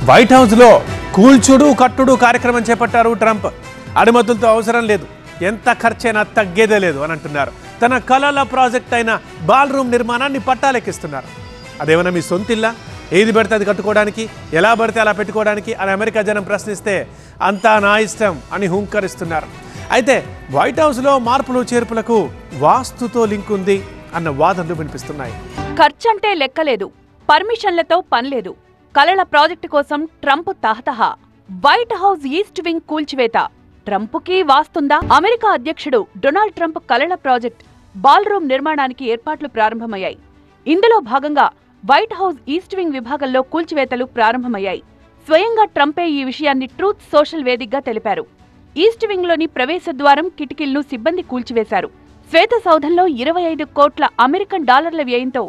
White హౌస్లో కూల్చుడు కట్టుడు కార్యక్రమం చేపట్టారు ట్రంప్. అనుమతులతో అవసరం లేదు, ఎంత ఖర్చైనా తగ్గేదే లేదు అని అంటున్నారు. తన కలల ప్రాజెక్ట్ అయిన బాల్ రూమ్ నిర్మాణాన్ని పట్టాలెక్కిస్తున్నారు. అదేమన్నా మీ సొంతిల్లా, ఏది పడితే అది కట్టుకోవడానికి, ఎలా పడితే అలా పెట్టుకోవడానికి అని అమెరికా జనం ప్రశ్నిస్తే అంతా నా ఇష్టం అని హుంకరిస్తున్నారు. అయితే వైట్ హౌస్లో మార్పులు చేర్పులకు వాస్తుతో లింక్ ఉంది అన్న వాదనలు వినిపిస్తున్నాయి. ఖర్చంటే లెక్కలేదు, పర్మిషన్లతో పనిలేదు. కలల ప్రాజెక్టు కోసం ట్రంప్ తహతహ. వైట్ హౌస్ ఈస్ట్ వింగ్ కూల్చివేత ట్రంప్కి వాస్తుందా? అమెరికా అధ్యక్షుడు డొనాల్డ్ ట్రంప్ కలల ప్రాజెక్ట్ బాల్ రూమ్ నిర్మాణానికి ఏర్పాట్లు ప్రారంభమయ్యాయి. ఇందులో భాగంగా వైట్ హౌస్ ఈస్ట్ వింగ్ విభాగంలో కూల్చివేతలు ప్రారంభమయ్యాయి. స్వయంగా ట్రంపే ఈ విషయాన్ని ట్రూత్ సోషల్ వేదికగా తెలిపారు. ఈస్ట్ వింగ్లోని ప్రవేశ ద్వారం, కిటికీలను సిబ్బంది కూల్చివేశారు. శ్వేత సౌధంలో 25 కోట్ల అమెరికన్ డాలర్ల వ్యయంతో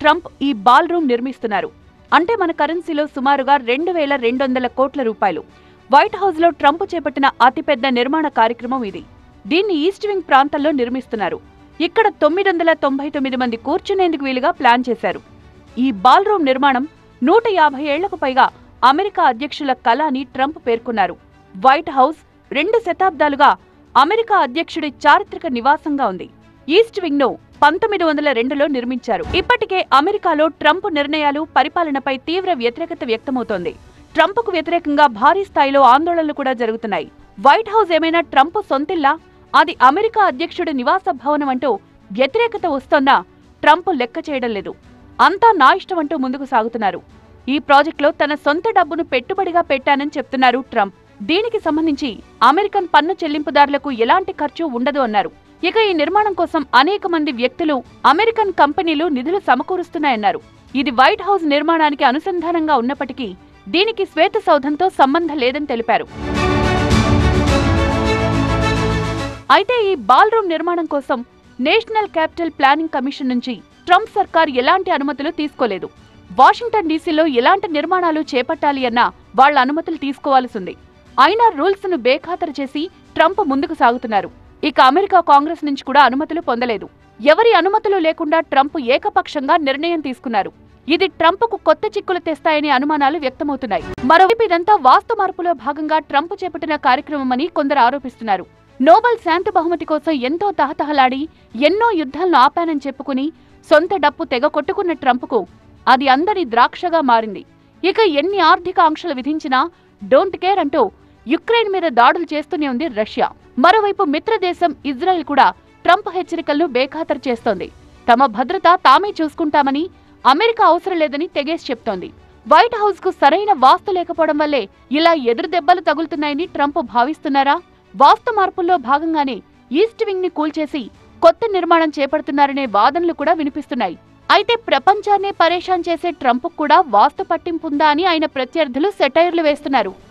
ట్రంప్ ఈ బాల్ రూమ్ నిర్మిస్తున్నారు. అంటే మన కరెన్సీలో సుమారుగా 2200 కోట్ల రూపాయలు. వైట్ హౌస్లో ట్రంప్ చేపట్టిన అతిపెద్ద నిర్మాణ కార్యక్రమం ఇది. దీన్ని ఈస్ట్ వింగ్ ప్రాంతంలో నిర్మిస్తున్నారు. ఇక్కడ 999 మంది కూర్చునేందుకు వీలుగా ప్లాన్ చేశారు. ఈ బాల్ రూమ్ నిర్మాణం 150 ఏళ్లకు పైగా అమెరికా అధ్యక్షుల కల అని ట్రంప్ పేర్కొన్నారు. వైట్ హౌస్ 2 శతాబ్దాలుగా అమెరికా అధ్యక్షుడి చారిత్రక నివాసంగా ఉంది. ఈస్ట్ వింగ్ ను 1902లో నిర్మించారు. ఇప్పటికే అమెరికాలో ట్రంప్ నిర్ణయాలు, పరిపాలనపై తీవ్ర వ్యతిరేకత వ్యక్తమవుతోంది. ట్రంప్కు వ్యతిరేకంగా భారీ స్థాయిలో ఆందోళనలు కూడా జరుగుతున్నాయి. వైట్ హౌస్ ఏమైనా ట్రంప్ సొంతిల్లా, అది అమెరికా అధ్యక్షుడి నివాస భవనం అంటూ వ్యతిరేకత వస్తోన్నా ట్రంప్ లెక్క చేయడం లేదు. అంతా నా ఇష్టం అంటూ ముందుకు సాగుతున్నారు. ఈ ప్రాజెక్టులో తన సొంత డబ్బును పెట్టుబడిగా పెట్టానని చెప్తున్నారు ట్రంప్. దీనికి సంబంధించి అమెరికన్ పన్ను చెల్లింపుదారులకు ఎలాంటి ఖర్చు ఉండదు అన్నారు. ఇక ఈ నిర్మాణం కోసం అనేక మంది వ్యక్తులు, అమెరికన్ కంపెనీలు నిధులు సమకూరుస్తున్నాయన్నారు. ఇది వైట్ హౌస్ నిర్మాణానికి అనుసంధానంగా ఉన్నప్పటికీ దీనికి శ్వేత సౌధంతో సంబంధం లేదని తెలిపారు. అయితే ఈ బాల్ రూమ్ నిర్మాణం కోసం నేషనల్ క్యాపిటల్ ప్లానింగ్ కమిషన్ నుంచి ట్రంప్ సర్కార్ ఎలాంటి అనుమతులు తీసుకోలేదు. వాషింగ్టన్ డీసీలో ఎలాంటి నిర్మాణాలు చేపట్టాలి అన్నా వాళ్ల అనుమతులు తీసుకోవాల్సింది. అయినా రూల్స్ ను బేఖాతరు చేసి ట్రంప్ ముందుకు సాగుతున్నారు. ఇక అమెరికా కాంగ్రెస్ నుంచి కూడా అనుమతులు పొందలేదు. ఎవరి అనుమతులు లేకుండా ట్రంప్ ఏకపక్షంగా నిర్ణయం తీసుకున్నారు. ఇది ట్రంప్కు కొత్త చిక్కులు తెస్తాయనే అనుమానాలు వ్యక్తమవుతున్నాయి. మరోవైపు ఇదంతా వాస్తు మార్పులో భాగంగా ట్రంప్ చేపట్టిన కార్యక్రమమని కొందరు ఆరోపిస్తున్నారు. నోబెల్ శాంతి బహుమతి కోసం ఎంతో తహతహలాడి ఎన్నో యుద్ధాలను ఆపానని చెప్పుకుని సొంత డప్పు తెగ కొట్టుకున్న ట్రంప్కు అది అందరి ద్రాక్షగా మారింది. ఇక ఎన్ని ఆర్థిక ఆంక్షలు విధించినా డోంట్ కేర్ అంటూ యుక్రెయిన్ మీద దాడులు చేస్తూనే ఉంది రష్యా. మరోవైపు మిత్రదేశం ఇజ్రాయెల్ కూడా ట్రంప్ హెచ్చరికలను బేఖాతరు చేస్తోంది. తమ భద్రత తామే చూసుకుంటామని, అమెరికా అవసరం లేదని తెగేసి చెప్తోంది. వైట్ హౌస్ కు సరైన వాస్తు లేకపోవడం వల్లే ఇలా ఎదురు దెబ్బలు తగులుతున్నాయని ట్రంప్ భావిస్తున్నారా? వాస్తు మార్పుల్లో భాగంగానే ఈస్ట్ వింగ్ ని కూల్చేసి కొత్త నిర్మాణం చేపడుతున్నారనే వాదనలు కూడా వినిపిస్తున్నాయి. అయితే ప్రపంచాన్నే పరేషాన్ చేసే ట్రంప్ కూడా వాస్తు పట్టింపుందా అని ఆయన ప్రత్యర్థులు సెటైర్లు వేస్తున్నారు.